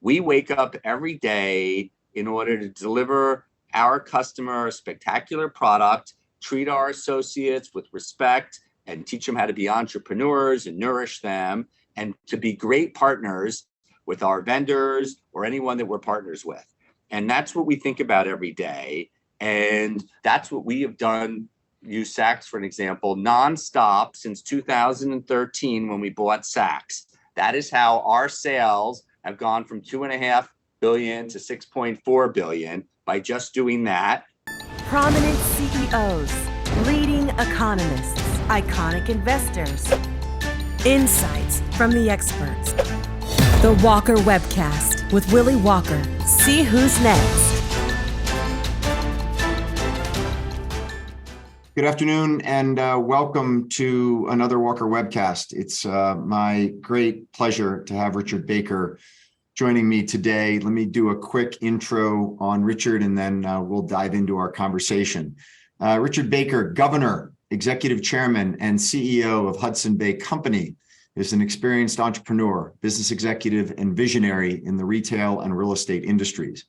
we wake up every day in order to deliver our customer a spectacular product, treat our associates with respect, and teach them how to be entrepreneurs and nourish them, and to be great partners with our vendors or anyone that we're partners with. And that's what we think about every day. And that's what we have done, use Saks for an example, nonstop since 2013 when we bought Saks. That is how our sales have gone from 2.5 billion to 6.4 billion by just doing that. Prominent CEOs, leading economists, iconic investors, insights from the experts. The Walker Webcast with Willy Walker. See who's next. Good afternoon and welcome to another Walker Webcast. It's my great pleasure to have Richard Baker joining me today. Let me do a quick intro on Richard and then we'll dive into our conversation. Richard Baker, Governor, Executive Chairman, and CEO of Hudson Bay Company, is an experienced entrepreneur, business executive, and visionary in the retail and real estate industries.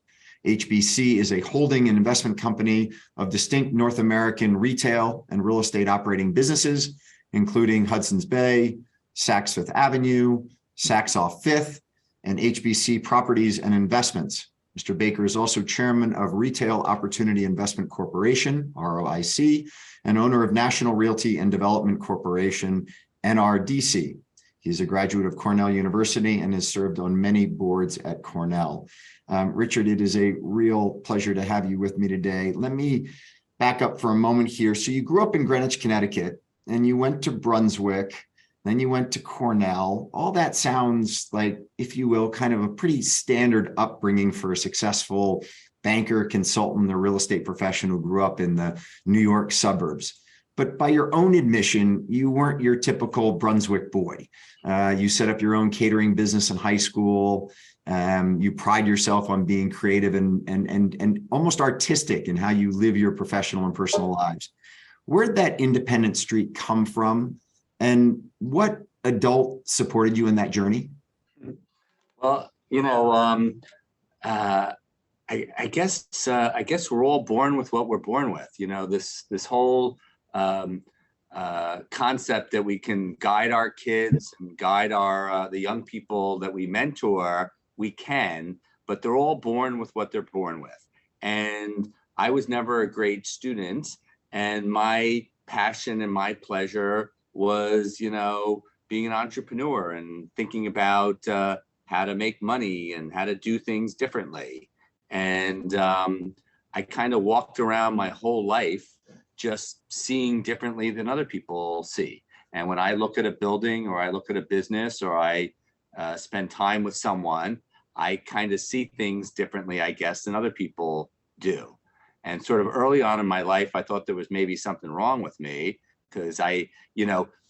HBC is a holding and investment company of distinct North American retail and real estate operating businesses, including Hudson's Bay, Saks Fifth Avenue, Saks Off Fifth, and HBC Properties and Investments. Mr. Baker is also chairman of Retail Opportunity Investment Corporation, ROIC, and owner of National Realty and Development Corporation, NRDC. He's a graduate of Cornell University and has served on many boards at Cornell. Richard, it is a real pleasure to have you with me today. Let me back up for a moment here. So you grew up in Greenwich, Connecticut, and you went to Brunswick, then you went to Cornell. All that sounds like, if you will, kind of a pretty standard upbringing for a successful banker, consultant, or real estate professional who grew up in the New York suburbs. But by your own admission, you weren't your typical Brunswick boy. You set up your own catering business in high school. You pride yourself on being creative and almost artistic in how you live your professional and personal lives. Where'd that independent streak come from? And what adult supported you in that journey? Well, I guess we're all born with what we're born with. This whole concept that we can guide our kids and guide the young people that we mentor. We can, but they're all born with what they're born with. And I was never a great student, and my passion and my pleasure was, being an entrepreneur and thinking about how to make money and how to do things differently. And I kind of walked around my whole life just seeing differently than other people see. And when I look at a building or I look at a business or I spend time with someone, I kind of see things differently, I guess, than other people do. And sort of early on in my life, I thought there was maybe something wrong with me because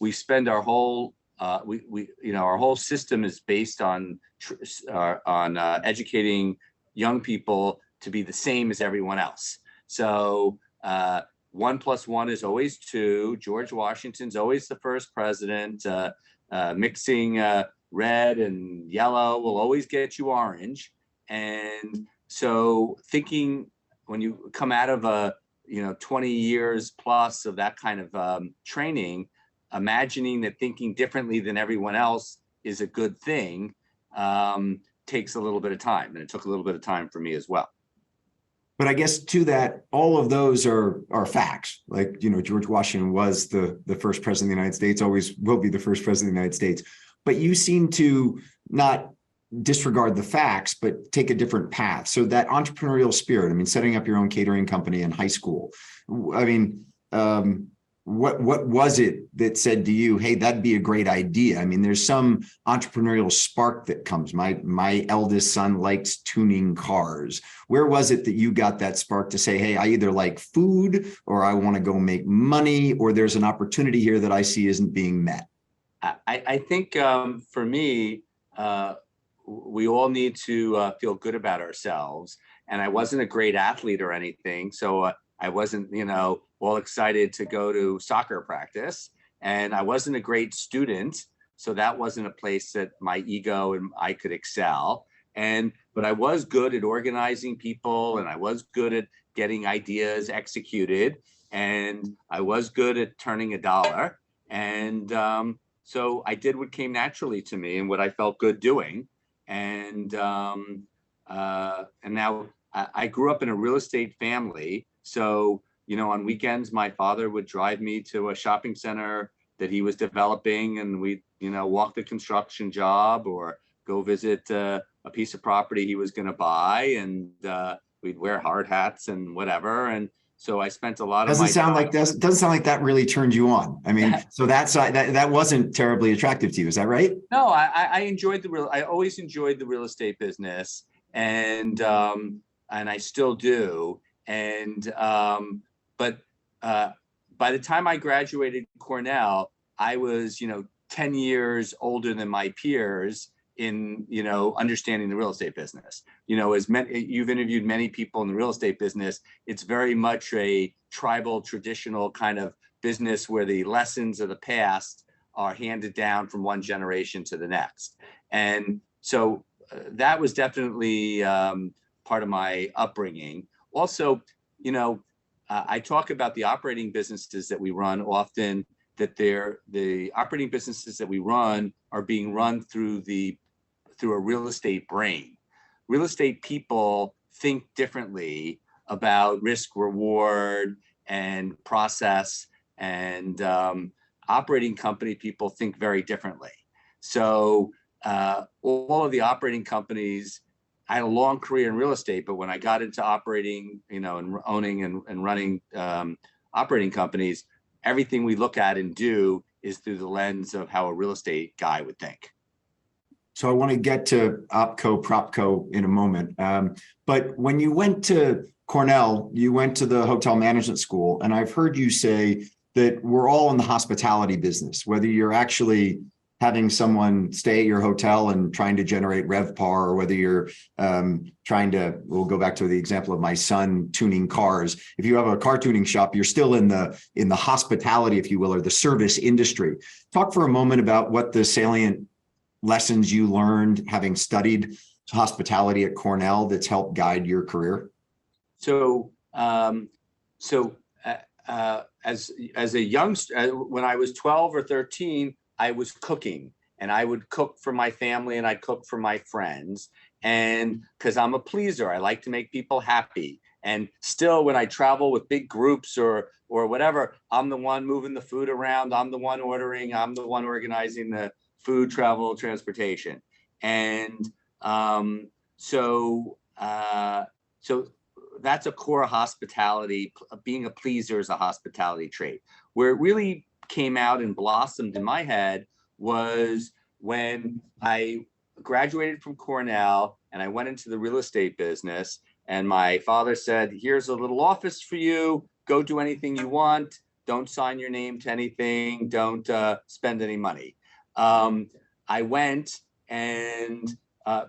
we spend our whole our whole system is based on educating young people to be the same as everyone else. So 1 + 1 is always 2. George Washington's always the first president. Mixing red and yellow will always get you orange. And so thinking when you come out of 20 years plus of that kind of training, imagining that thinking differently than everyone else is a good thing takes a little bit of time. And it took a little bit of time for me as well. But I guess to that, all of those are facts. Like, George Washington was the first president of the United States, always will be the first president of the United States. But you seem to not disregard the facts, but take a different path. So that entrepreneurial spirit, setting up your own catering company in high school, what was it that said to you, hey, that'd be a great idea? There's some entrepreneurial spark that comes. My eldest son likes tuning cars. Where was it that you got that spark to say, hey, I either like food or I want to go make money, or there's an opportunity here that I see isn't being met? I think for me, we all need to feel good about ourselves. And I wasn't a great athlete or anything. So I wasn't, all excited to go to soccer practice. And I wasn't a great student. So that wasn't a place that my ego and I could excel. But I was good at organizing people, and I was good at getting ideas executed, and I was good at turning a dollar. And so I did what came naturally to me and what I felt good doing. And now I grew up in a real estate family. So, on weekends, my father would drive me to a shopping center that he was developing, and we'd, walk the construction job or go visit a piece of property he was going to buy, and we'd wear hard hats and whatever. And so I spent a lot of my time. Doesn't sound like that really turned you on. I mean, so that wasn't terribly attractive to you. Is that right? No, I enjoyed I always enjoyed the real estate business, and I still do. And but by the time I graduated Cornell, I was 10 years older than my peers in understanding the real estate business. You've interviewed many people in the real estate business. It's very much a tribal, traditional kind of business where the lessons of the past are handed down from one generation to the next. And so that was definitely part of my upbringing. Also, I talk about the operating businesses that we run often, that the operating businesses that we run are being run through a real estate brain. Real estate people think differently about risk, reward, and process, and operating company people think very differently. So all of the operating companies, I had a long career in real estate, but when I got into operating, and owning and running operating companies, everything we look at and do is through the lens of how a real estate guy would think. So I want to get to OpCo, PropCo in a moment. But when you went to Cornell, you went to the hotel management school, and I've heard you say that we're all in the hospitality business, whether you're actually having someone stay at your hotel and trying to generate RevPAR, or whether you're we'll go back to the example of my son tuning cars. If you have a car tuning shop, you're still in the hospitality, if you will, or the service industry. Talk for a moment about what the salient lessons you learned having studied hospitality at Cornell that's helped guide your career. So, as a youngster, when I was 12 or 13, I was cooking, and I would cook for my family and I'd cook for my friends. And because I'm a pleaser, I like to make people happy. And still, when I travel with big groups or whatever, I'm the one moving the food around. I'm the one ordering. I'm the one organizing the food, travel, transportation. And so that's a core hospitality. Being a pleaser is a hospitality trait. Where it really came out and blossomed in my head was when I graduated from Cornell and I went into the real estate business, and my father said, here's a little office for you, go do anything you want, don't sign your name to anything, don't spend any money. I went, and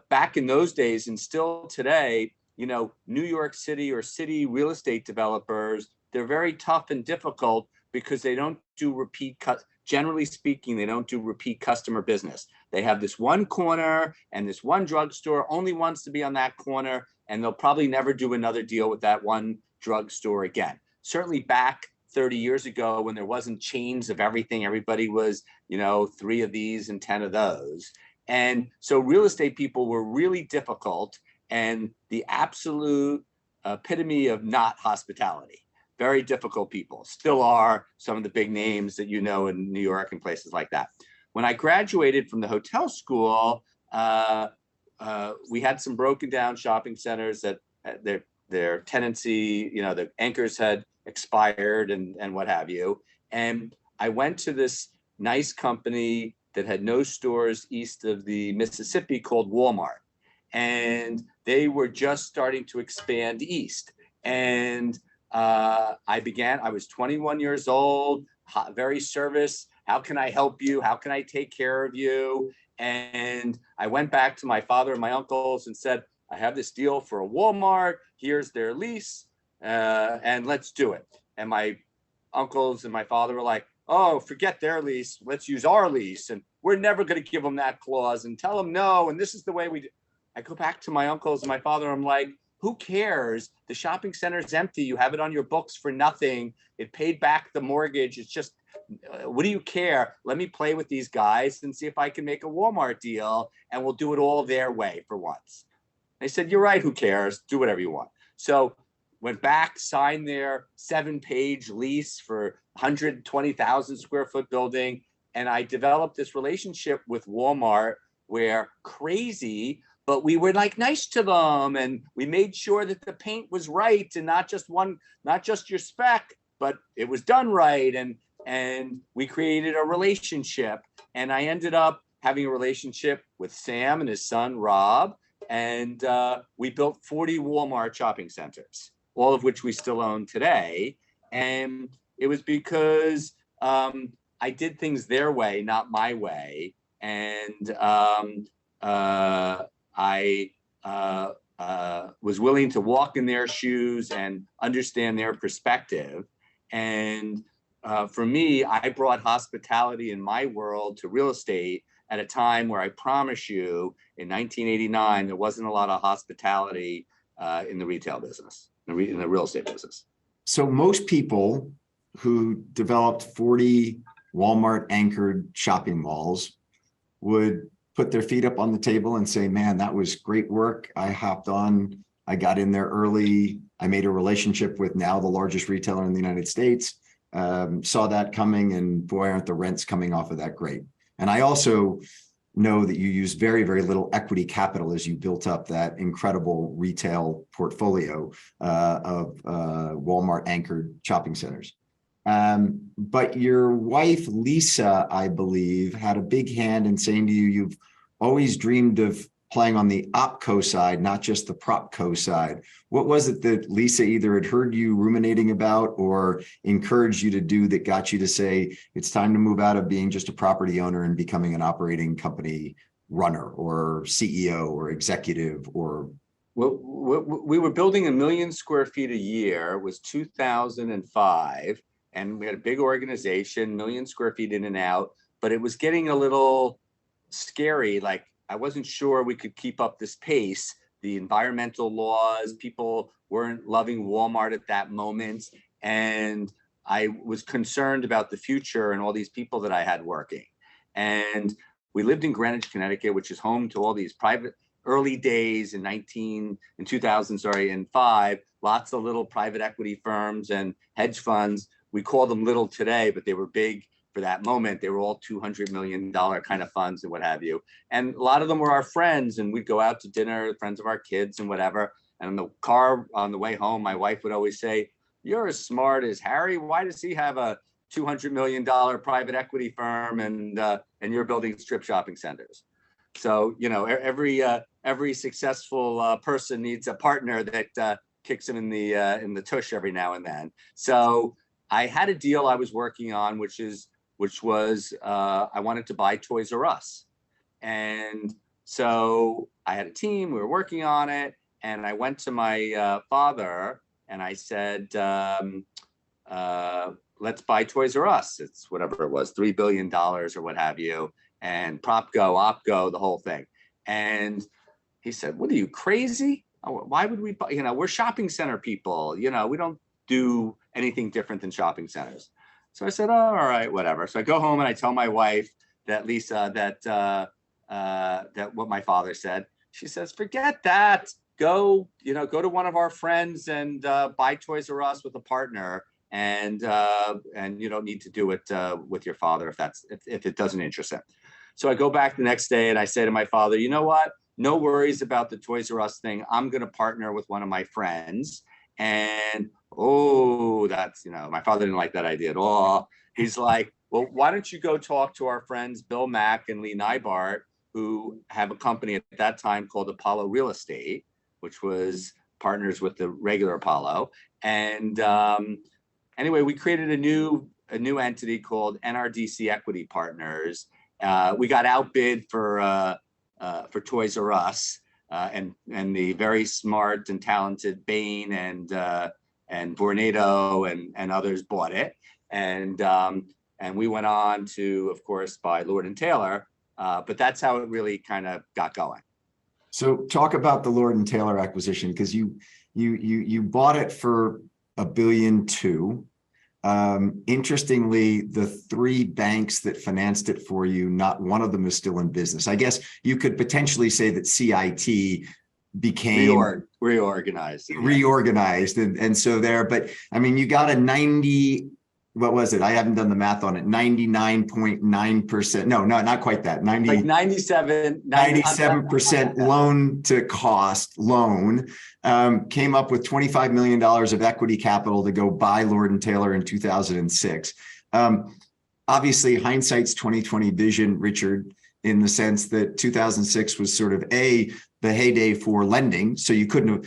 back in those days, and still today, New York City or city real estate developers, they're very tough and difficult because they don't do generally speaking, they don't do repeat customer business. They have this one corner and this one drugstore only wants to be on that corner, and they'll probably never do another deal with that one drugstore again. Certainly back 30 years ago, when there wasn't chains of everything, everybody was, 3 of these and 10 of those. And so real estate people were really difficult and the absolute epitome of not hospitality. Very difficult people, still are some of the big names that in New York and places like that. When I graduated from the hotel school, we had some broken down shopping centers that their tenancy, the anchors had expired and what have you. And I went to this nice company that had no stores east of the Mississippi called Walmart. And they were just starting to expand east. And I was 21 years old, very service. How can I help you? How can I take care of you? And I went back to my father and my uncles and said, I have this deal for a Walmart. Here's their lease, and let's do it. And my uncles and my father were like, oh, forget their lease. Let's use our lease. And we're never going to give them that clause and tell them no. And this is the way we do. I go back to my uncles and my father. I'm like, who cares? The shopping center is empty. You have it on your books for nothing. It paid back the mortgage. It's just, what do you care? Let me play with these guys and see if I can make a Walmart deal, and we'll do it all their way for once. They said, you're right. Who cares? Do whatever you want. So went back, signed their 7-page lease for 120,000 square foot building. And I developed this relationship with Walmart where crazy, but we were like nice to them. And we made sure that the paint was right and not just your spec, but it was done right. And we created a relationship. And I ended up having a relationship with Sam and his son, Rob. And we built 40 Walmart shopping centers, all of which we still own today. And it was because I did things their way, not my way. And I was willing to walk in their shoes and understand their perspective. And for me, I brought hospitality in my world to real estate at a time where I promise you, in 1989, there wasn't a lot of hospitality in the retail business, in the real estate business. So most people who developed 40 Walmart anchored shopping malls would put their feet up on the table and say, man, that was great work. I hopped on, I got in there early. I made a relationship with now the largest retailer in the United States, saw that coming, and boy, aren't the rents coming off of that great. And I also know that you used very, very little equity capital as you built up that incredible retail portfolio of Walmart anchored shopping centers. But your wife, Lisa, I believe, had a big hand in saying to you, you've always dreamed of playing on the opco side, not just the propco side. What was it that Lisa either had heard you ruminating about or encouraged you to do that got you to say, it's time to move out of being just a property owner and becoming an operating company runner or CEO or executive? Or well, we were building 1 million square feet a year. It was 2005. And we had a big organization, 1 million square feet in and out, but it was getting a little scary. Like, I wasn't sure we could keep up this pace. The environmental laws, people weren't loving Walmart at that moment. And I was concerned about the future and all these people that I had working. And we lived in Greenwich, Connecticut, which is home to all these private early days in 2005, lots of little private equity firms and hedge funds. We call them little today, but they were big for that moment. They were all $200 million kind of funds and what have you. And a lot of them were our friends, and we'd go out to dinner, friends of our kids and whatever. And in the car on the way home, my wife would always say, you're as smart as Harry. Why does he have a $200 million private equity firm and you're building strip shopping centers? So, you know, every successful person needs a partner that kicks him in the tush every now and then. So I had a deal I was working on, which was I wanted to buy Toys R Us. And so I had a team, we were working on it. And I went to my father and I said, let's buy Toys R Us. It's whatever it was, $3 billion or what have you. And PropCo, OpCo, the whole thing. And he said, what are you, crazy? Why would we buy, you know, we're shopping center people, you know, we don't do anything different than shopping centers. So I said, oh, all right, whatever. So I go home and I tell my wife that Lisa, that what my father said. She says, forget that. Go to one of our friends and buy Toys R Us with a partner. And you don't need to do it with your father if it doesn't interest him. So I go back the next day and I say to my father, you know what? No worries about the Toys R Us thing. I'm going to partner with one of my friends. And that's, you know, my father didn't like that idea at all. He's like, well, why don't you go talk to our friends Bill Mack and Lee Neibart, who have a company at that time called Apollo Real Estate, which was partners with the regular Apollo. And anyway, we created a new entity called NRDC Equity Partners. We got outbid for Toys R Us, and the very smart and talented Bain and Vornado and others bought it, and we went on to, of course, buy Lord and Taylor. But that's how it really kind of got going. So talk about the Lord & Taylor acquisition, because you bought it for $1.2 billion. Interestingly, the three banks that financed it for you, not one of them is still in business. I guess you could potentially say that CIT became reorganized. And so there, but I mean, you got a 90, what was it? I haven't done the math on it. 99.9%. No, not quite that. 97% loan to cost loan. Came up with $25 million of equity capital to go buy Lord & Taylor in 2006. Obviously, hindsight's 2020 vision, Richard, in the sense that 2006 was sort of the heyday for lending. So you couldn't have,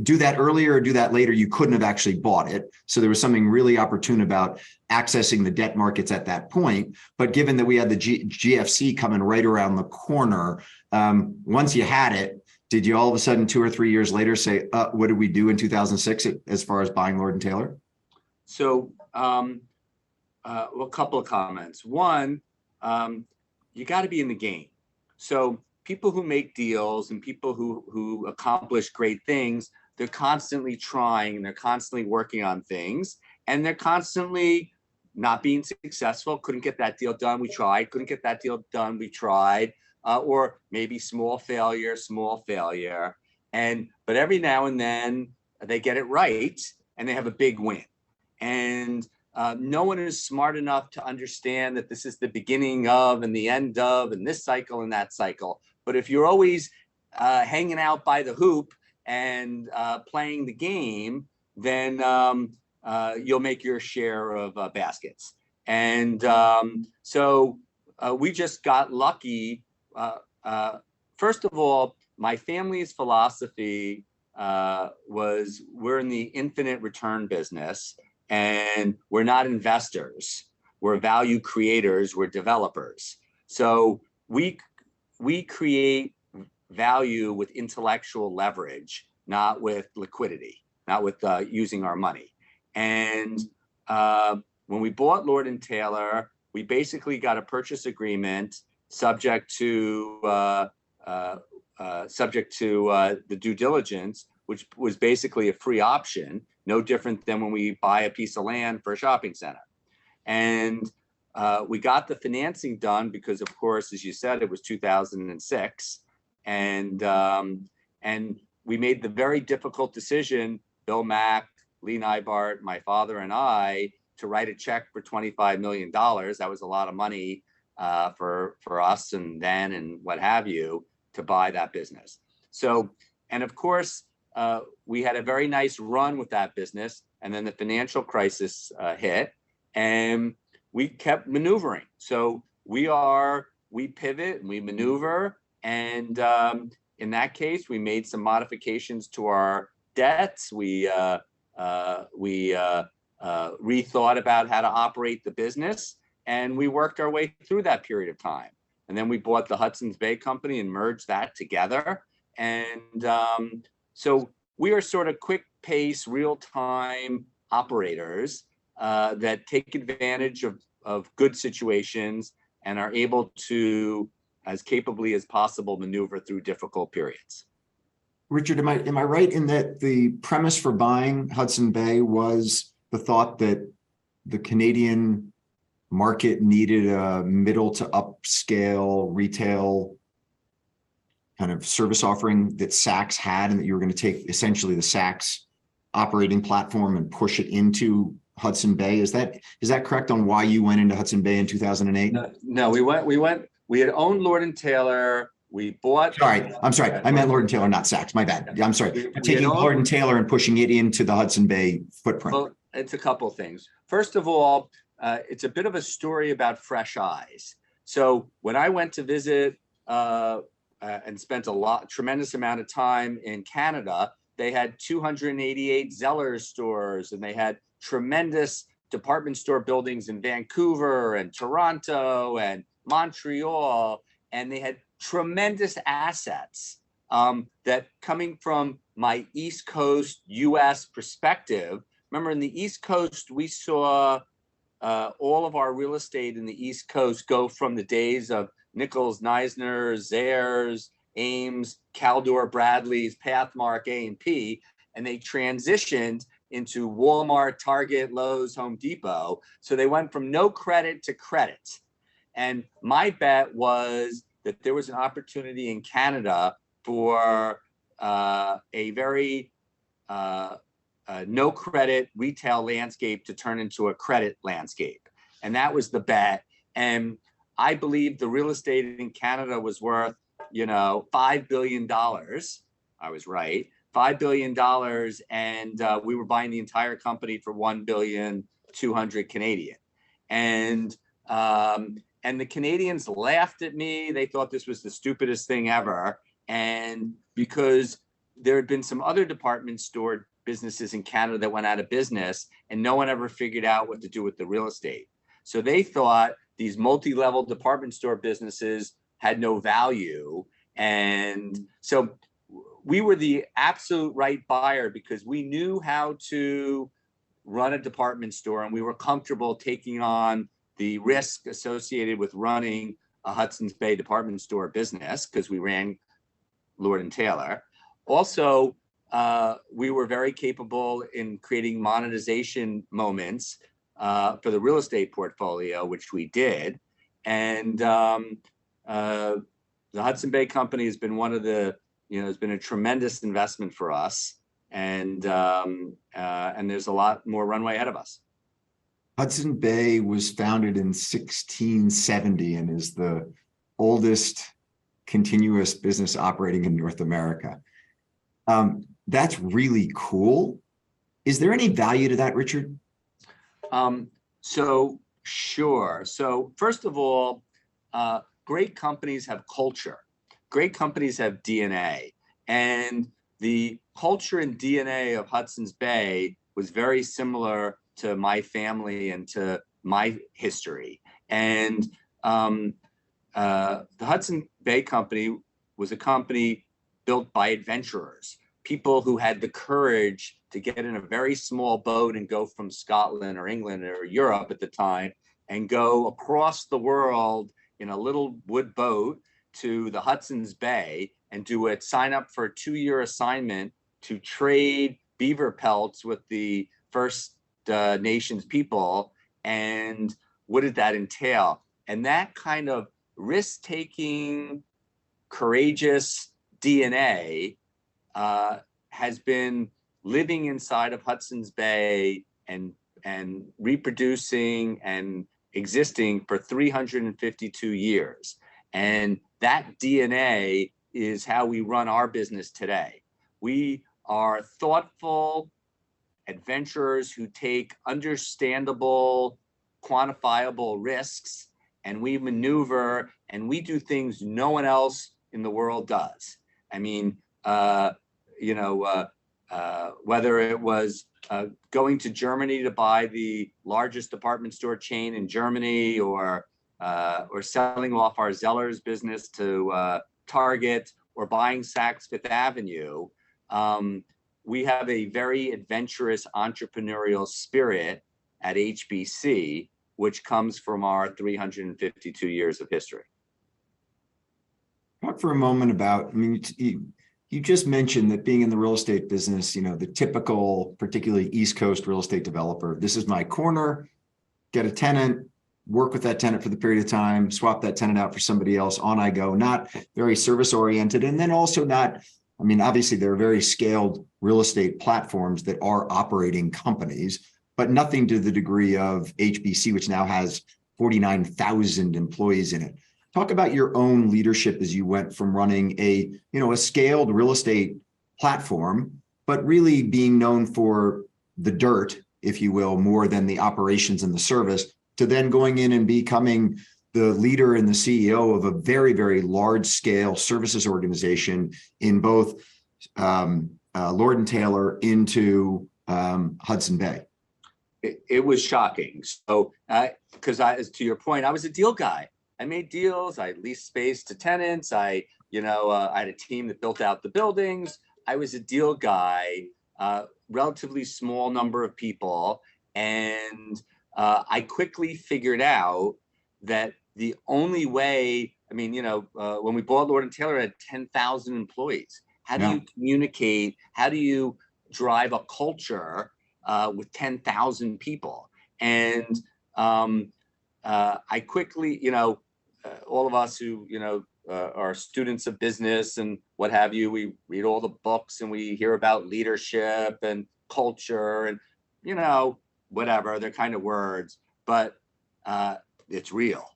do that earlier or do that later. You couldn't have actually bought it. So there was something really opportune about accessing the debt markets at that point. But given that we had the GFC coming right around the corner, once you had it, did you all of a sudden 2 or 3 years later say, what did we do in 2006 as far as buying Lord & Taylor? So a couple of comments. One, you got to be in the game. So people who make deals and people who accomplish great things, they're constantly trying, they're constantly working on things, and they're constantly not being successful. Couldn't get that deal done, we tried. Couldn't get that deal done, we tried. Or maybe small failure. But every now and then they get it right and they have a big win. And no one is smart enough to understand that this is the beginning of and the end of and this cycle and that cycle. But if you're always hanging out by the hoop and playing the game, then you'll make your share of baskets. And so we just got lucky. First of all, my family's philosophy was we're in the infinite return business. And we're not investors, we're value creators, we're developers. So we create value with intellectual leverage, not with liquidity, not with using our money. And when we bought Lord & Taylor, we basically got a purchase agreement subject to the due diligence, which was basically a free option. No different than when we buy a piece of land for a shopping center. And we got the financing done because, of course, as you said, it was 2006. And we made the very difficult decision, Bill Mack, Lee Nybart, my father and I, to write a check for $25 million. That was a lot of money for us and then and what have you to buy that business. So, and of course, we had a very nice run with that business, and then the financial crisis hit, and we kept maneuvering. So we pivot and we maneuver, and in that case, we made some modifications to our debts. We rethought about how to operate the business, and we worked our way through that period of time. And then we bought the Hudson's Bay Company and merged that together, and so we are sort of quick pace, real time operators that take advantage of good situations and are able to, as capably as possible, maneuver through difficult periods. Richard, am I right in that the premise for buying Hudson Bay was the thought that the Canadian market needed a middle to upscale retail kind of service offering that Saks had, and that you were going to take essentially the Saks operating platform and push it into Hudson Bay? Is that correct on why you went into Hudson Bay in 2008? No, we had owned Lord & Taylor. We bought. I'm sorry. I meant Lord & Taylor, not Saks. My bad. I'm sorry. Taking Lord & Taylor and pushing it into the Hudson Bay footprint. Well, it's a couple of things. First of all, it's a bit of a story about fresh eyes. So when I went to visit and spent tremendous amount of time in Canada, they had 288 Zellers stores, and they had tremendous department store buildings in Vancouver and Toronto and Montreal, and they had tremendous assets that, coming from my East Coast US perspective, remember in the East Coast, we saw all of our real estate in the East Coast go from the days of Nichols, Neisner, Zayres, Ames, Caldor, Bradley's, Pathmark, A&P, and they transitioned into Walmart, Target, Lowe's, Home Depot. So they went from no credit to credit. And my bet was that there was an opportunity in Canada for a very no credit retail landscape to turn into a credit landscape. And that was the bet. And I believe the real estate in Canada was worth, $5 billion. I was right. $5 billion. And we were buying the entire company for 1,200,000,000 Canadian. And the Canadians laughed at me. They thought this was the stupidest thing ever. And because there had been some other department store businesses in Canada that went out of business, and no one ever figured out what to do with the real estate. So they thought these multi-level department store businesses had no value. And so we were the absolute right buyer because we knew how to run a department store, and we were comfortable taking on the risk associated with running a Hudson's Bay department store business because we ran Lord & Taylor. Also, we were very capable in creating monetization moments for the real estate portfolio, which we did. And the Hudson Bay Company has been one of the, has been a tremendous investment for us. And there's a lot more runway ahead of us. Hudson Bay was founded in 1670 and is the oldest continuous business operating in North America. That's really cool. Is there any value to that, Richard? So sure. So first of all, great companies have culture. Great companies have DNA. And the culture and DNA of Hudson's Bay was very similar to my family and to my history. And the Hudson Bay Company was a company built by adventurers, people who had the courage to get in a very small boat and go from Scotland or England or Europe at the time and go across the world in a little wood boat to the Hudson's Bay and sign up for a 2-year assignment to trade beaver pelts with the First Nations people. And what did that entail? And that kind of risk-taking, courageous DNA has been living inside of Hudson's Bay and reproducing and existing for 352 years. And that DNA is how we run our business today. We are thoughtful adventurers who take understandable, quantifiable risks, and we maneuver and we do things no one else in the world does. I mean, whether it was going to Germany to buy the largest department store chain in Germany, or selling off our Zeller's business to Target, or buying Saks Fifth Avenue, we have a very adventurous entrepreneurial spirit at HBC, which comes from our 352 years of history. Talk for a moment about, you just mentioned that being in the real estate business, the typical, particularly East Coast real estate developer, this is my corner, get a tenant, work with that tenant for the period of time, swap that tenant out for somebody else, on I go, not very service oriented. And then also not, obviously there are very scaled real estate platforms that are operating companies, but nothing to the degree of HBC, which now has 49,000 employees in it. Talk about your own leadership as you went from running a scaled real estate platform, but really being known for the dirt, if you will, more than the operations and the service, to then going in and becoming the leader and the CEO of a very, very large scale services organization in both Lord & Taylor into Hudson Bay. It was shocking. So, because to your point, I was a deal guy. I made deals. I leased space to tenants. I had a team that built out the buildings. I was a deal guy, relatively small number of people. And I quickly figured out that the only way I mean, when we bought Lord & Taylor, it had 10,000 employees. How do you communicate? How do you drive a culture with 10,000 people? And I quickly, all of us who, are students of business and what have you, we read all the books and we hear about leadership and culture and, whatever, they're kind of words, but it's real.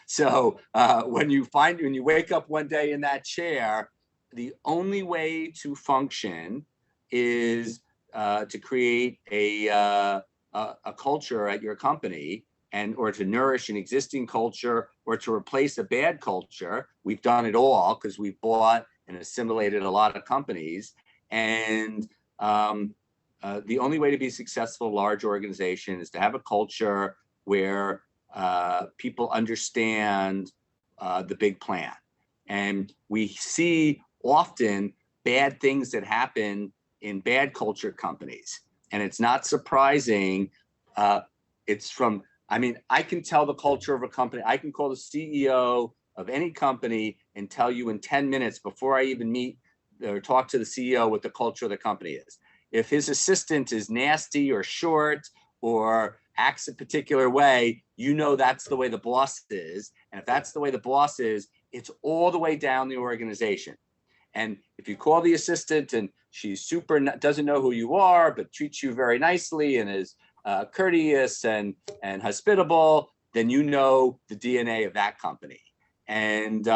So when you wake up one day in that chair, the only way to function is to create a culture at your company, or to nourish an existing culture, or to replace a bad culture. We've done it all because we've bought and assimilated a lot of companies. And the only way to be a successful large organization is to have a culture where people understand the big plan. And we see often bad things that happen in bad culture companies. And it's not surprising. I can tell the culture of a company. I can call the CEO of any company and tell you in 10 minutes before I even meet or talk to the CEO what the culture of the company is. If his assistant is nasty or short or acts a particular way, that's the way the boss is. And if that's the way the boss is, it's all the way down the organization. And if you call the assistant and she's doesn't know who you are, but treats you very nicely and is courteous and hospitable, then the DNA of that company. And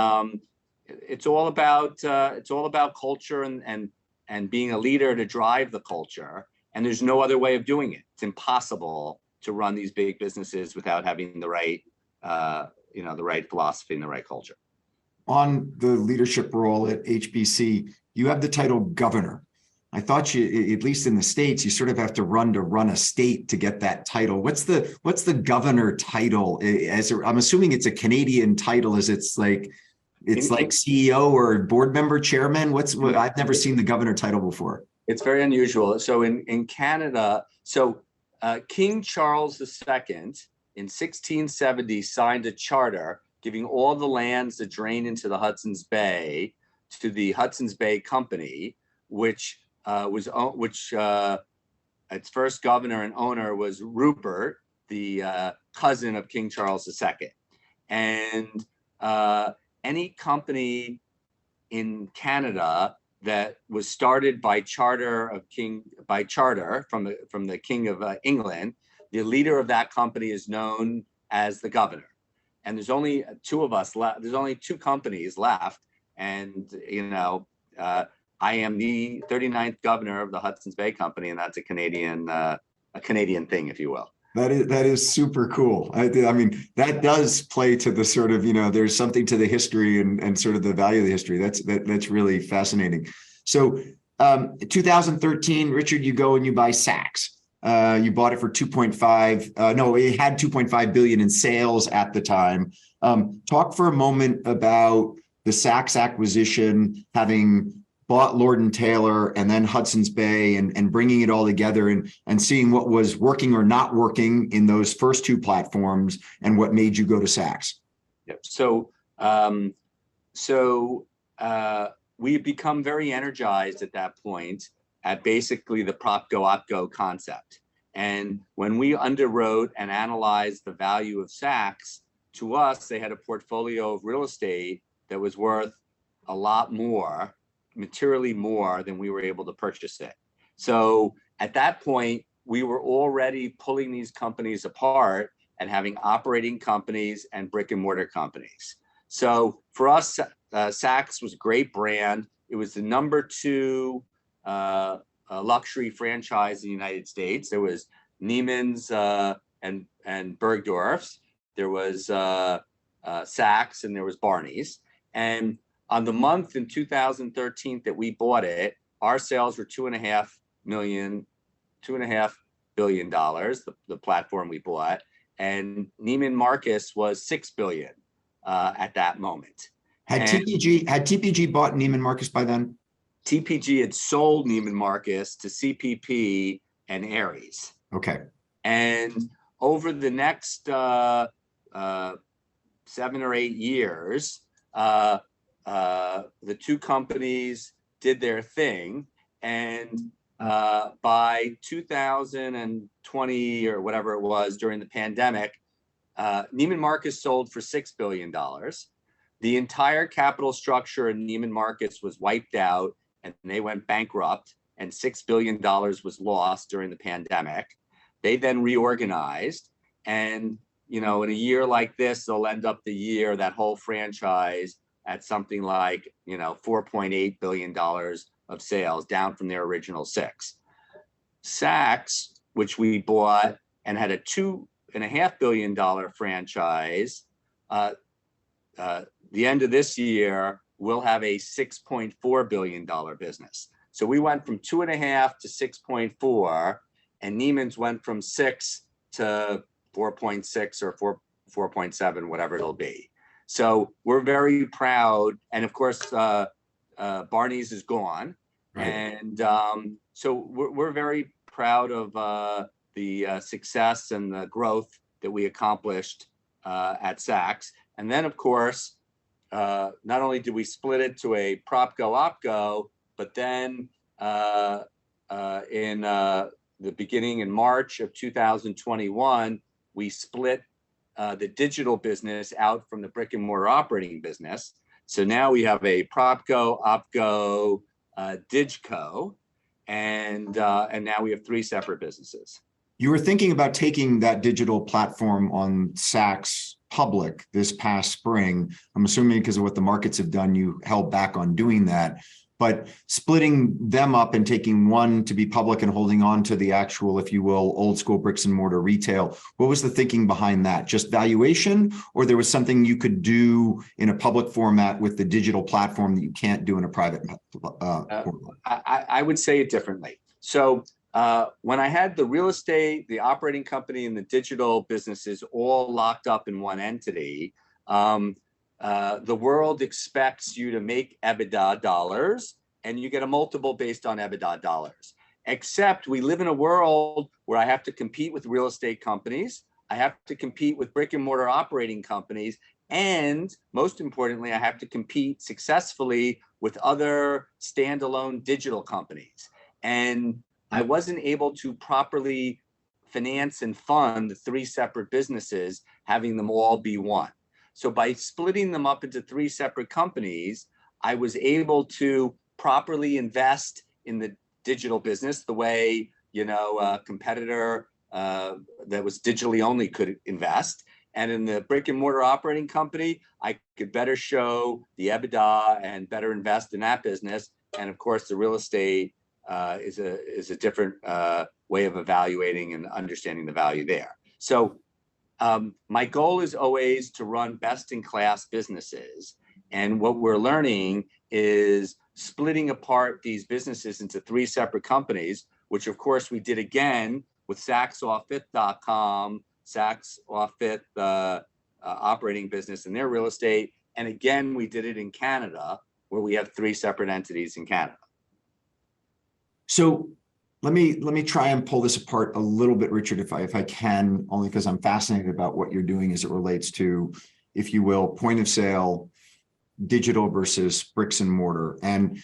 it's all about culture and being a leader to drive the culture. And there's no other way of doing it. It's impossible to run these big businesses without having the right philosophy and the right culture. On the leadership role at HBC, you have the title governor. I thought you, at least in the States, you sort of have to run a state to get that title. What's the governor title? I'm assuming it's a Canadian title. It's like CEO or board member, chairman. I've never seen the governor title before. It's very unusual. So in Canada, King Charles II in 1670 signed a charter giving all the lands that drain into the Hudson's Bay to the Hudson's Bay Company, which its first governor and owner was Rupert, the cousin of King Charles II. And any company in Canada that was started by charter from the King of England, the leader of that company is known as the governor. And there's only two of us left. There's only two companies left, and I am the 39th governor of the Hudson's Bay Company, and that's a Canadian thing, if you will. That is super cool. I mean, that does play to the sort of, there's something to the history and sort of the value of the history. That's really fascinating. So 2013, Richard, you go and you buy Saks. You bought it for it had 2.5 billion in sales at the time. Talk for a moment about the Saks acquisition, having bought Lord & Taylor and then Hudson's Bay and bringing it all together and seeing what was working or not working in those first two platforms and what made you go to Saks. Yep. So we had become very energized at that point at basically the prop-go-op-go concept. And when we underwrote and analyzed the value of Saks, to us, they had a portfolio of real estate that was worth a lot more, materially more than we were able to purchase it. So at that point, we were already pulling these companies apart and having operating companies and brick and mortar companies. So for us, Saks was a great brand. It was the number 2 luxury franchise in the United States. There was Neiman's and Bergdorf's. There was Saks, and there was Barney's. And on the month in 2013 that we bought it, our sales were $2.5 billion, the platform we bought, and Neiman Marcus was $6 billion at that moment. Had TPG bought Neiman Marcus by then? TPG had sold Neiman Marcus to CPP and Ares. Okay. And over the next 7 or 8 years, the two companies did their thing, and by 2020 or whatever it was during the pandemic, Neiman Marcus sold for $6 billion. The entire capital structure in Neiman Marcus was wiped out, and they went bankrupt, and $6 billion was lost during the pandemic. They then reorganized, and in a year like this, they'll end up the year, that whole franchise, at something like $4.8 billion of sales, down from their original $6 billion. Saks, which we bought and had a $2.5 billion franchise, the end of this year, we'll have a $6.4 billion business. So we went from 2.5 to 6.4, and Neiman's went from 6 to 4.6 or 4.7, whatever it'll be. So we're very proud. And of course, Barney's is gone. Right. And so we're very proud of the success and the growth that we accomplished at Saks. And then, of course, not only did we split it to a PropCo-OpCo, but then in the beginning in March of 2021, we split the digital business out from the brick and mortar operating business. So now we have a PropCo, OpCo, DigCo, and now we have 3 separate businesses. You were thinking about taking that digital platform on Saks public this past spring. I'm assuming because of what the markets have done, you held back on doing that. But splitting them up and taking one to be public and holding on to the actual, if you will, old school bricks and mortar retail, what was the thinking behind that? Just valuation, or there was something you could do in a public format with the digital platform that you can't do in a private format? I would say it differently. So when I had the real estate, the operating company, and the digital businesses all locked up in one entity, the world expects you to make EBITDA dollars, and you get a multiple based on EBITDA dollars. Except we live in a world where I have to compete with real estate companies, I have to compete with brick and mortar operating companies, and most importantly, I have to compete successfully with other standalone digital companies. And I wasn't able to properly finance and fund the 3 separate businesses, having them all be one. So by splitting them up into 3 separate companies, I was able to properly invest in the digital business the way, a competitor that was digitally only could invest. And in the brick and mortar operating company, I could better show the EBITDA and better invest in that business. And of course, the real estate is a different way of evaluating and understanding the value there. So my goal is always to run best-in-class businesses. And what we're learning is splitting apart these businesses into 3 separate companies, which of course we did again with SaksOffFifth.com, Saks Off Fifth operating business and their real estate. And again, we did it in Canada, where we have 3 separate entities in Canada. So let me try and pull this apart a little bit, Richard, if I can, only because I'm fascinated about what you're doing as it relates to, if you will, point of sale, digital versus bricks and mortar. And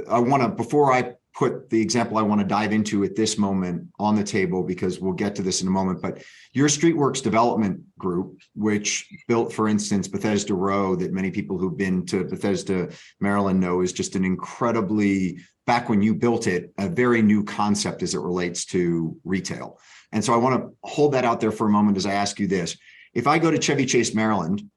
I want to, before I put the example I want to dive into at this moment on the table, because we'll get to this in a moment, but your Streetworks development group, which built, for instance, Bethesda Row, that many people who've been to Bethesda, Maryland know is just an incredibly, back when you built it, a very new concept as it relates to retail. And so I want to hold that out there for a moment as I ask you this. If I go to Chevy Chase, Maryland,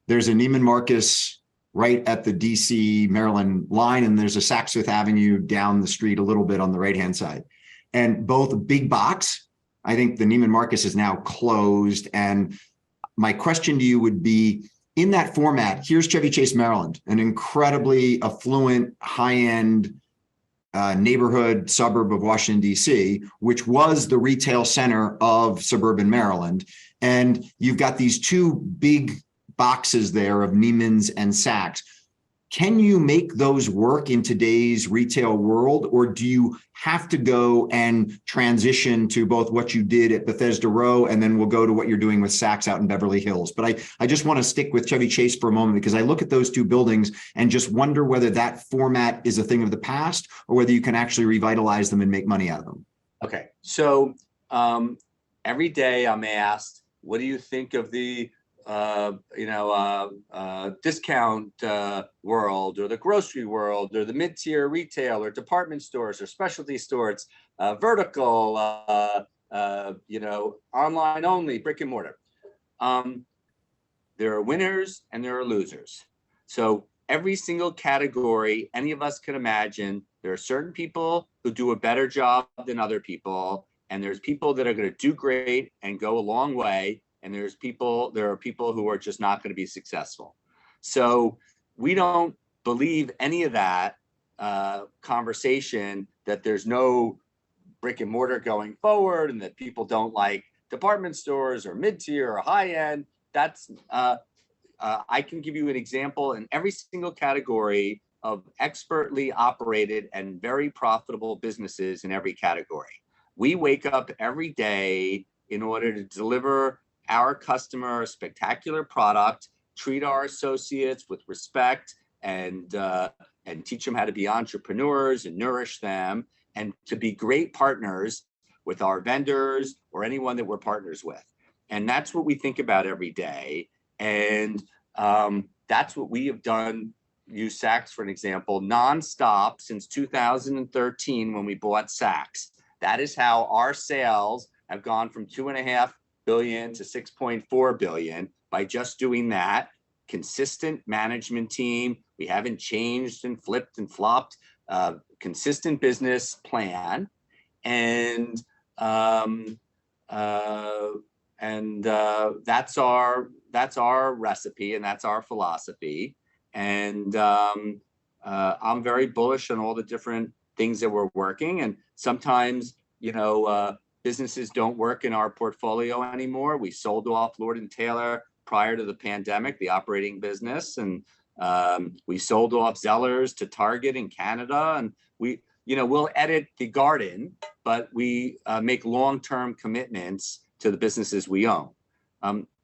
there's a Neiman Marcus right at the DC Maryland line, and there's a Saks Fifth Avenue down the street a little bit on the right-hand side. And both big box, I think the Neiman Marcus is now closed. And my question to you would be, in that format, here's Chevy Chase, Maryland, an incredibly affluent, high-end neighborhood suburb of Washington, DC, which was the retail center of suburban Maryland. And you've got these 2 big boxes there of Neiman's and Saks. Can you make those work in today's retail world, or do you have to go and transition to both what you did at Bethesda Row and then we'll go to what you're doing with Saks out in Beverly Hills? But I just want to stick with Chevy Chase for a moment, because I look at those two buildings and just wonder whether that format is a thing of the past or whether you can actually revitalize them and make money out of them. Okay, so every day I'm asked, what do you think of the discount world, or the grocery world, or the mid-tier retail, or department stores, or specialty stores, vertical, online only, brick and mortar. There are winners and there are losers. So every single category any of us can imagine, there are certain people who do a better job than other people, and there's people that are going to do great and go a long way. And there are people who are just not going to be successful. So we don't believe any of that conversation that there's no brick and mortar going forward and that people don't like department stores or mid-tier or high-end. That's I can give you an example in every single category of expertly operated and very profitable businesses in every category. We wake up every day in order to deliver our customer a spectacular product, treat our associates with respect, and teach them how to be entrepreneurs and nourish them, and to be great partners with our vendors or anyone that we're partners with. And that's what we think about every day. And that's what we have done, use Saks for an example, nonstop since 2013 when we bought Saks. That is how our sales have gone from 2.5 billion to 6.4 billion by just doing that. Consistent management team. We haven't changed and flipped and flopped. Consistent business plan, and that's our recipe, and that's our philosophy. And I'm very bullish on all the different things that we're working. And sometimes, businesses don't work in our portfolio anymore. We sold off Lord & Taylor prior to the pandemic, the operating business, and we sold off Zellers to Target in Canada. And we'll edit the garden, but we make long-term commitments to the businesses we own.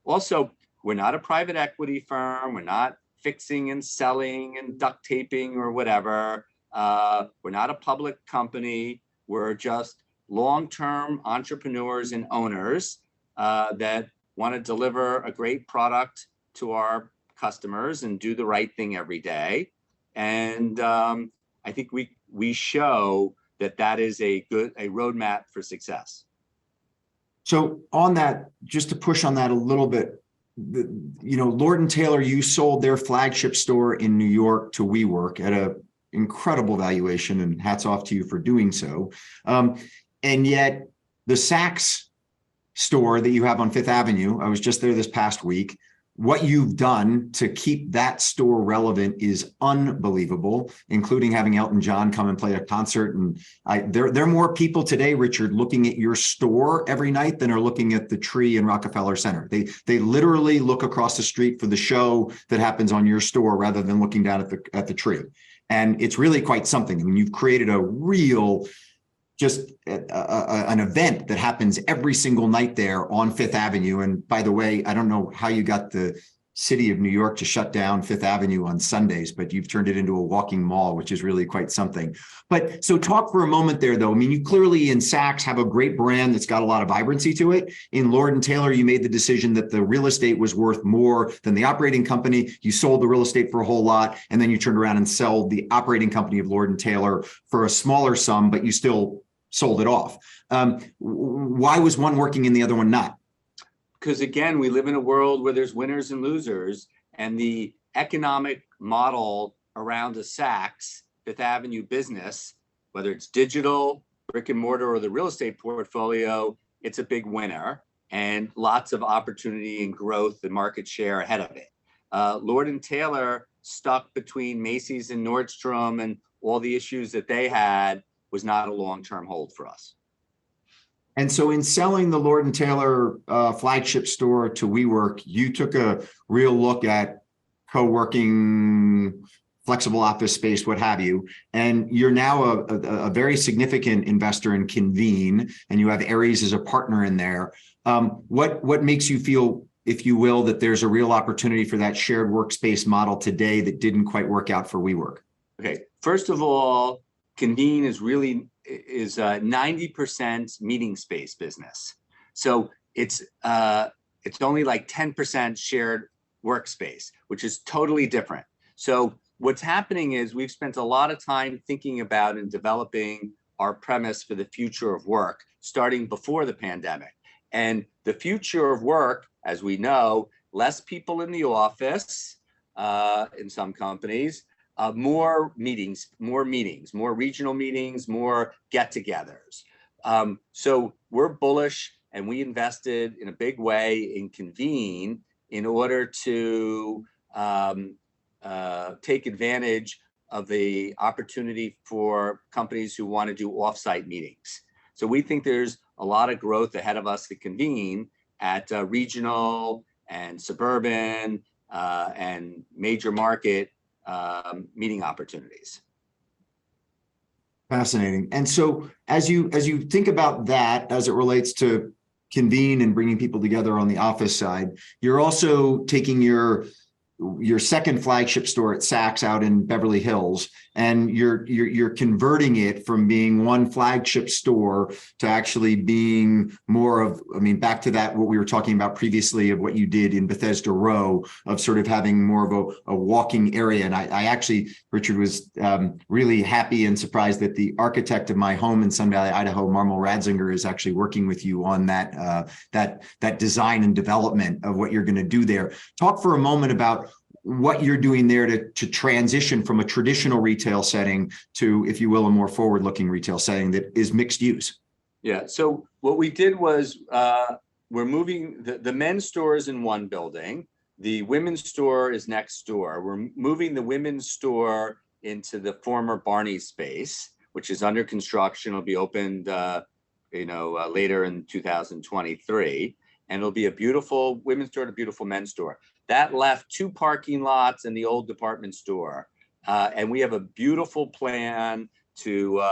Also, we're not a private equity firm. We're not fixing and selling and duct taping or whatever. We're not a public company. We're just long-term entrepreneurs and owners that want to deliver a great product to our customers and do the right thing every day. And I think we show that is a roadmap for success. So on that, just to push on that a little bit, Lord & Taylor, you sold their flagship store in New York to WeWork at an incredible valuation, and hats off to you for doing so. And yet the Saks store that you have on Fifth Avenue, I was just there this past week, what you've done to keep that store relevant is unbelievable, including having Elton John come and play a concert. And there are more people today, Richard, looking at your store every night than are looking at the tree in Rockefeller Center. They literally look across the street for the show that happens on your store rather than looking down at the tree. And it's really quite something. I mean, you've created a real, just an event that happens every single night there on Fifth Avenue. And by the way, I don't know how you got the city of New York to shut down Fifth Avenue on Sundays, but you've turned it into a walking mall, which is really quite something. But so talk for a moment there, though. I mean, you clearly in Saks have a great brand that's got a lot of vibrancy to it. In Lord & Taylor, you made the decision that the real estate was worth more than the operating company. You sold the real estate for a whole lot, and then you turned around and sold the operating company of Lord & Taylor for a smaller sum, but you still sold it off. Why was one working and the other one not? Because again, we live in a world where there's winners and losers, and the economic model around a Saks Fifth Avenue business, whether it's digital, brick and mortar, or the real estate portfolio, it's a big winner and lots of opportunity and growth and market share ahead of it. Lord & Taylor, stuck between Macy's and Nordstrom and all the issues that they had, was not a long-term hold for us. And so in selling the Lord & Taylor flagship store to WeWork, you took a real look at co-working flexible office space, what have you. And you're now a very significant investor in Convene, and you have Aries as a partner in there. What makes you feel, if you will, that there's a real opportunity for that shared workspace model today that didn't quite work out for WeWork? Okay, first of all, Convene is 90% meeting space business. So it's only like 10% shared workspace, which is totally different. So what's happening is we've spent a lot of time thinking about and developing our premise for the future of work, starting before the pandemic. And the future of work, as we know, less people in the office in some companies, more meetings, more regional meetings, more get-togethers. So we're bullish, and we invested in a big way in Convene in order to take advantage of the opportunity for companies who want to do offsite meetings. So we think there's a lot of growth ahead of us to Convene at regional and suburban and major market meeting opportunities. Fascinating. And so as you think about that, as it relates to Convene and bringing people together on the office side, you're also taking your second flagship store at Saks out in Beverly Hills, and you're converting it from being one flagship store to actually being more of, back to that, what we were talking about previously of what you did in Bethesda Row, of sort of having more of a walking area. And I actually, Richard, was really happy and surprised that the architect of my home in Sun Valley, Idaho, Marmol Ratzinger, is actually working with you on that design and development of what you're going to do there. Talk for a moment about what you're doing there to transition from a traditional retail setting to, if you will, a more forward-looking retail setting that is mixed use. Yeah, so what we did was we're moving, the men's store is in one building, the women's store is next door. We're moving the women's store into the former Barney's space, which is under construction. It'll be opened later in 2023, and it'll be a beautiful women's store and a beautiful men's store. That left 2 parking lots and the old department store. And we have a beautiful plan to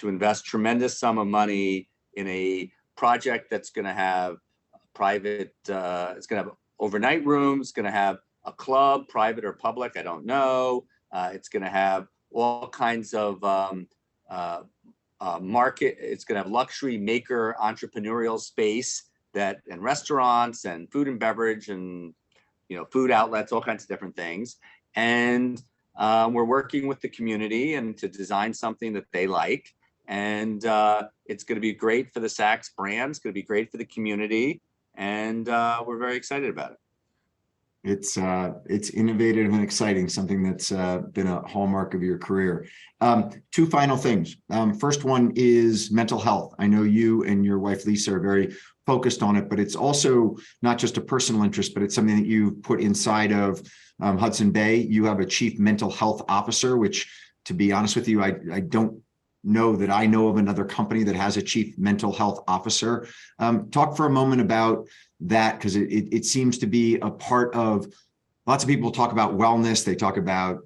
invest tremendous sum of money in a project that's going to have private, it's going to have overnight rooms, it's going to have a club, private or public, I don't know. It's going to have all kinds of market, it's going to have luxury maker entrepreneurial space and restaurants and food and beverage and food outlets, all kinds of different things. And we're working with the community and to design something that they like. And it's going to be great for the Saks brand. It's going to be great for the community. And we're very excited about it. It's innovative and exciting, something that's been a hallmark of your career. 2 final things. First one is mental health. I know you and your wife, Lisa, are very focused on it, but it's also not just a personal interest, but it's something that you've put inside of Hudson Bay. You have a chief mental health officer, which, to be honest with you, I don't know that I know of another company that has a chief mental health officer. Talk for a moment about that, because it seems to be a part of, lots of people talk about wellness. They talk about,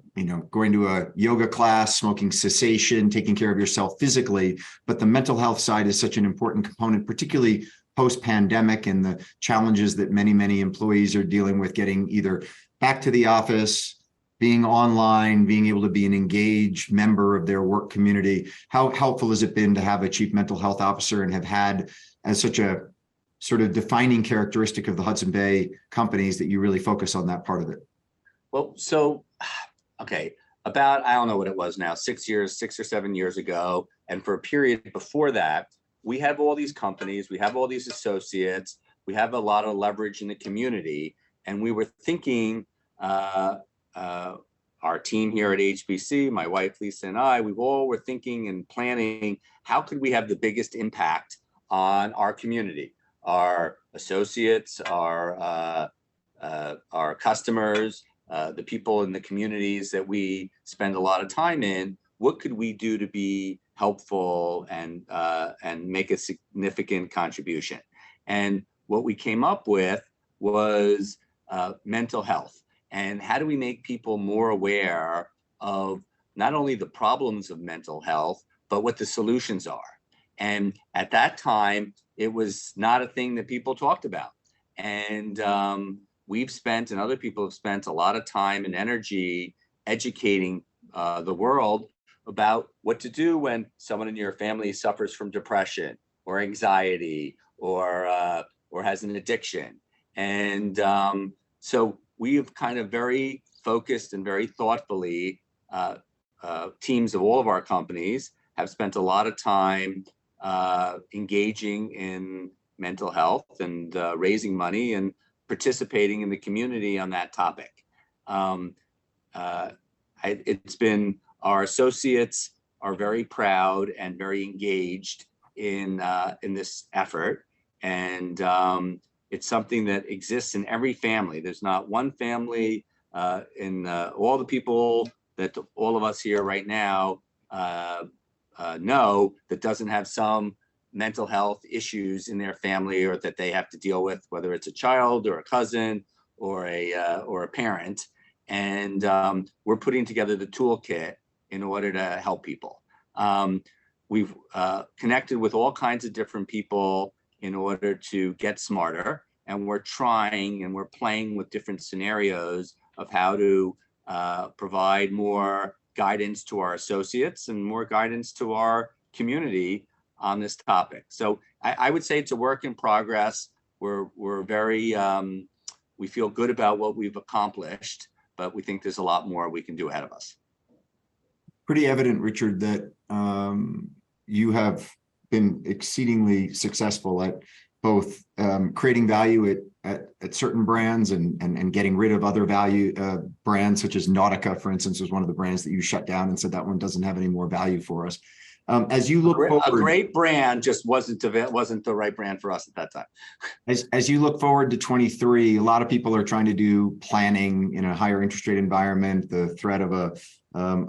going to a yoga class, smoking cessation, taking care of yourself physically, but the mental health side is such an important component, particularly post-pandemic and the challenges that many, many employees are dealing with, getting either back to the office, being online, being able to be an engaged member of their work community. How helpful has it been to have a chief mental health officer and have had as such a sort of defining characteristic of the Hudson Bay companies that you really focus on that part of it? Well, so, okay, about, I don't know what it was now, 6 or 7 years ago. And for a period before that, we have all these companies, we have all these associates, we have a lot of leverage in the community. And we were thinking, our team here at HBC, my wife, Lisa, and I, we all were thinking and planning, how could we have the biggest impact on our community, our associates, our customers, the people in the communities that we spend a lot of time in? What could we do to be helpful and make a significant contribution? And what we came up with was mental health. And how do we make people more aware of not only the problems of mental health, but what the solutions are? And at that time, it was not a thing that people talked about. And we've spent, and other people have spent, a lot of time and energy educating the world about what to do when someone in your family suffers from depression or anxiety or has an addiction. And so we've kind of very focused and very thoughtfully, teams of all of our companies have spent a lot of time engaging in mental health and raising money and participating in the community on that topic. It's been, our associates are very proud and very engaged in this effort. And it's something that exists in every family. There's not one family in all the people that all of us here right now know that doesn't have some mental health issues in their family or that they have to deal with, whether it's a child or a cousin or a parent. And we're putting together the toolkit in order to help people. We've connected with all kinds of different people in order to get smarter. And we're trying and we're playing with different scenarios of how to provide more guidance to our associates and more guidance to our community on this topic. So I would say it's a work in progress. We're very, we feel good about what we've accomplished, but we think there's a lot more we can do ahead of us. Pretty evident, Richard, that you have been exceedingly successful at both creating value at certain brands and getting rid of other value brands, such as Nautica, for instance, was one of the brands that you shut down and said that one doesn't have any more value for us. As you look forward, a great brand just wasn't the right brand for us at that time. As you look forward to 23, a lot of people are trying to do planning in a higher interest rate environment, the threat of a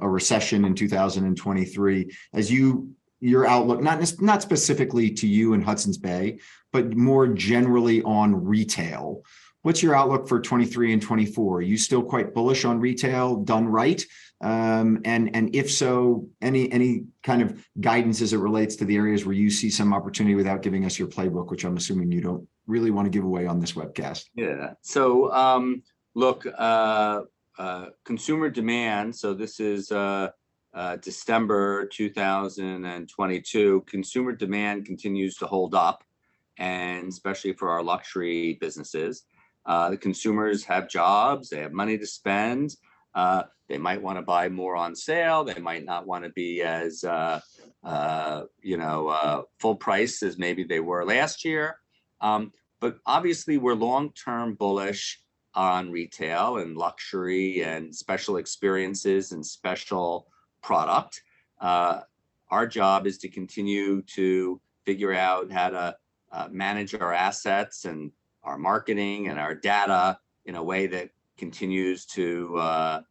recession in 2023. As your outlook, not specifically to you in Hudson's Bay, but more generally on retail. What's your outlook for 23 and 24? Are you still quite bullish on retail done right? And if so, any kind of guidance as it relates to the areas where you see some opportunity without giving us your playbook, which I'm assuming you don't really want to give away on this webcast. Yeah. So look, consumer demand. So this is December 2022. Consumer demand continues to hold up, and especially for our luxury businesses. The consumers have jobs, they have money to spend. They might want to buy more on sale. They might not want to be as full price as maybe they were last year. But obviously, we're long-term bullish on retail and luxury and special experiences and special product. Our job is to continue to figure out how to manage our assets and our marketing and our data in a way that continues to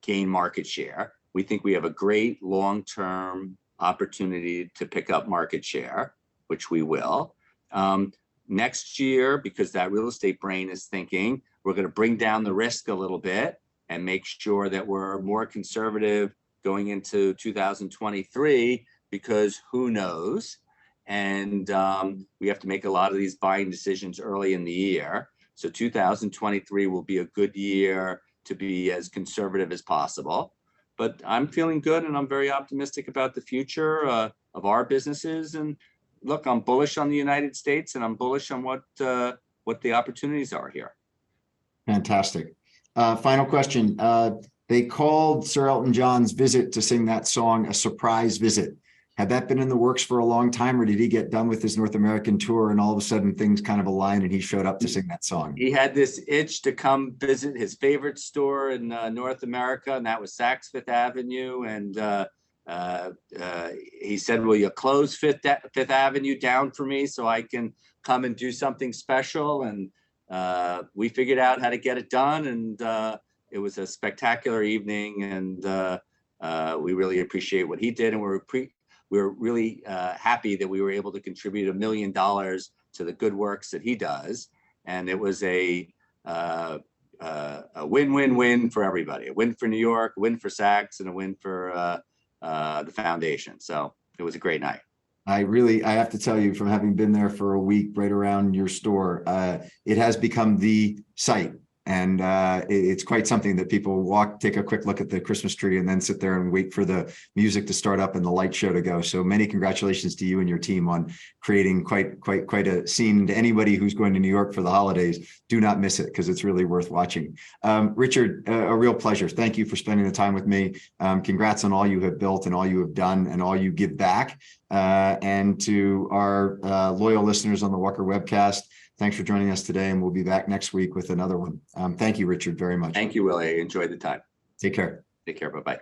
gain market share. We think we have a great long-term opportunity to pick up market share, which we will. Next year, because that real estate brain is thinking, we're going to bring down the risk a little bit and make sure that we're more conservative going into 2023, because who knows? And we have to make a lot of these buying decisions early in the year. So 2023 will be a good year to be as conservative as possible. But I'm feeling good and I'm very optimistic about the future of our businesses. And look, I'm bullish on the United States and I'm bullish on what the opportunities are here. Fantastic. Final question. They called Sir Elton John's visit to sing that song a surprise visit. Had that been in the works for a long time, or did he get done with his North American tour and all of a sudden things kind of aligned and he showed up to sing that song? He had this itch to come visit his favorite store in North America, and that was Saks Fifth Avenue. And he said, will you close Fifth Avenue down for me so I can come and do something special? And we figured out how to get it done. And it was a spectacular evening. And we really appreciate what he did. And we're really happy that we were able to contribute $1 million to the good works that he does. And it was a a win-win-win for everybody. A win for New York, a win for Saks, and a win for the foundation. So it was a great night. I have to tell you, from having been there for a week right around your store, it has become the site. And it's quite something that people walk, take a quick look at the Christmas tree, and then sit there and wait for the music to start up and the light show to go. So many congratulations to you and your team on creating quite a scene. To anybody who's going to New York for the holidays, do not miss it, because it's really worth watching. Richard, a real pleasure. Thank you for spending the time with me. Congrats on all you have built and all you have done and all you give back. And to our loyal listeners on the Walker Webcast, thanks for joining us today, and we'll be back next week with another one. Thank you, Richard, very much. Thank you, Willie. I enjoyed the time. Take care. Take care. Bye-bye.